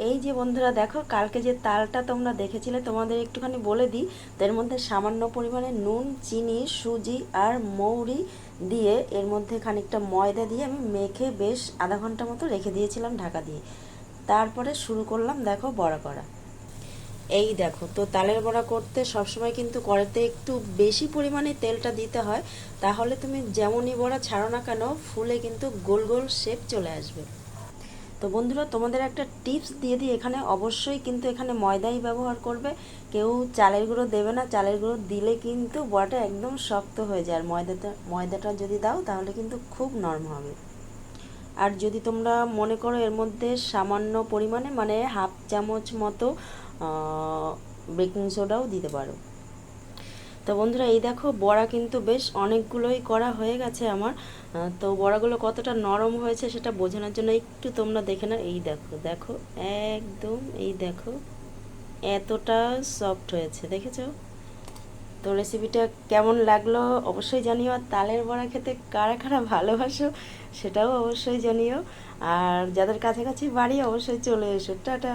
এই যে বন্ধুরা দেখো, কালকে যে তালটা তোমরা দেখেছিলে তোমাদের একটুখানি বলে দিই। এর মধ্যে সামান্য পরিমাণে নুন, চিনি, সুজি আর মৌরি দিয়ে এর মধ্যে খানিকটা ময়দা দিয়ে আমি মেখে বেশ আধা ঘন্টা মতো রেখে দিয়েছিলাম ঢাকা দিয়ে। তারপরে শুরু করলাম দেখো বড়া করা। এই দেখো, তো তালের বড়া করতে সবসময় কিন্তু কড়াইতে একটু বেশি পরিমাণে তেলটা দিতে হয়, তাহলে তুমি যেমনই বড়া ছাড়ো না কেন ফুলে কিন্তু গোল গোল শেপ চলে আসবে। তো বন্ধুরা, তোমাদের একটা টিপস দিয়ে দিই, এখানে অবশ্যই কিন্তু এখানে ময়দাই ব্যবহার করবে, কেউ চালের গুঁড়ো দেবে না। চালের গুঁড়ো দিলে কিন্তু বড়াটা একদম শক্ত হয়ে যায়, আর ময়দাটা যদি দাও তাহলে কিন্তু খুব নরম হবে। আর যদি তোমরা মনে করো এর মধ্যে সামান্য পরিমাণে মানে হাফ চামচ মতো বেকিং সোডাও দিতে পারো। তো বন্ধুরা, এই দেখো বড়া কিন্তু বেশ অনেকগুলোই করা হয়ে গেছে আমার। তো বড়াগুলো কতটা নরম হয়েছে সেটা বোঝানোর জন্য একটু তোমরা দেখে নাও। এই দেখো দেখো, একদম এই দেখো এতটা সফট হয়েছে, দেখেছো? তো রেসিপিটা কেমন লাগলো অবশ্যই জানিও, আর তালের বড়া খেতে কারা কারা ভালোবাসো সেটাও অবশ্যই জানিও। আর যাদের কাছাকাছি বাড়ি অবশ্যই চলে এসো। টাটা।